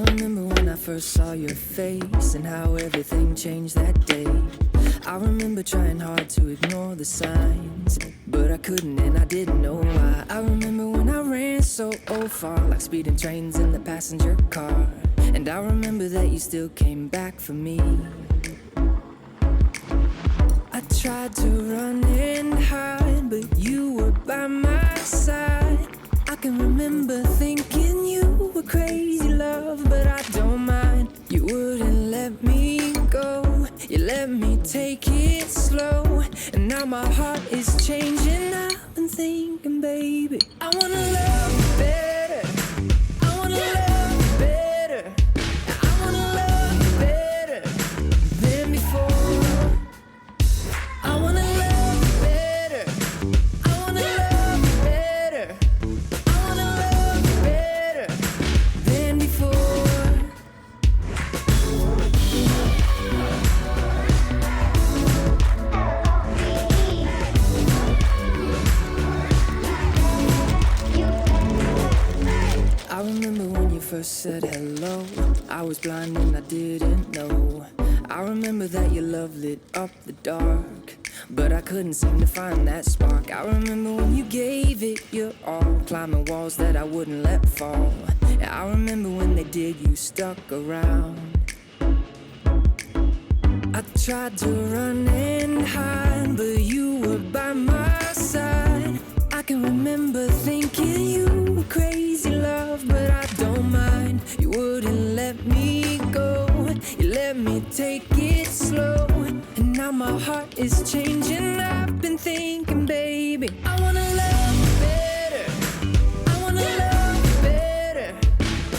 remember when I first saw your face and how everything changed that day. I remember trying hard to ignore the signs, but I couldn't and I didn't know why. I remember when I ran so far, like speeding trains in the passenger car. And I remember that you still came back for me. I tried to run and hide, but you were by my side. I can remember thinking you were crazy love, but I don't mind. You wouldn't let me go, you let me take it slow. And now my heart is changing, I've been thinking, baby, I wanna love you better, I wanna love you better, I wanna love you better than before. I wanna love you better, I wanna love you better, I wanna love you better than before. I remember when you first said hello, I was blind and I didn't know. I remember that your love lit up the dark, but I couldn't seem to find that spark. I remember when you gave it your all, climbing walls that I wouldn't let fall. And I remember when they did, you stuck around. I tried to run and hide, but you were by my side. I can remember thinking you were crazy love, but I don't mind. You wouldn't let me go, you let me take it slow. And now my heart is changing, I've been thinking, baby, I wanna love you better, I wanna love you better,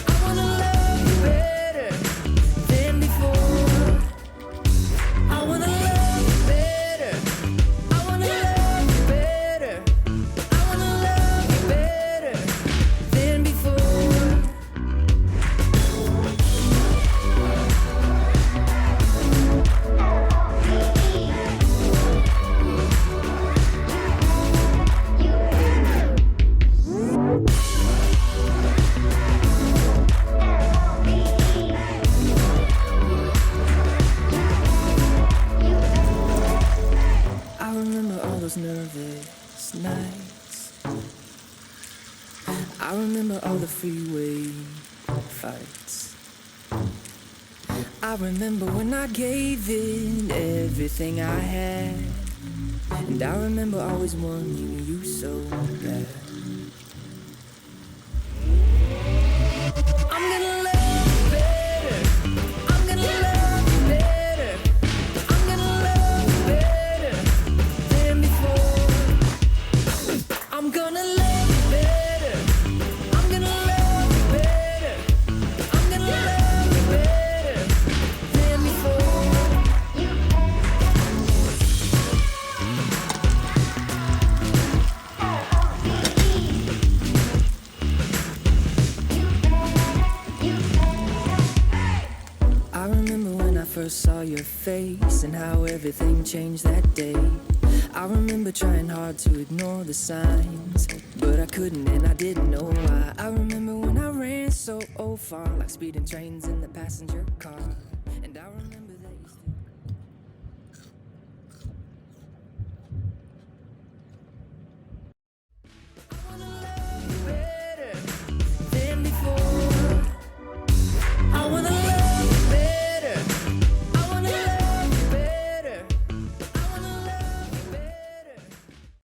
I wanna love you better than before. I wanna love you better, I wanna love you better, I wanna love you better than before. I remember all those nervous nights, I remember all the freeway fights. I remember when I gave it everything I had, and I remember always wanting you so bad. I'm gonna love you better, I'm gonna love you better, I'm gonna love you better than before. I'm gonna love you better, I'm gonna love you better, I'm gonna love you better than before. I remember when I first saw your face and how everything changed that day. I remember trying hard to ignore the signs, but I couldn't and I didn't know why. I remember when I ran so far, like speeding trains in the passenger car.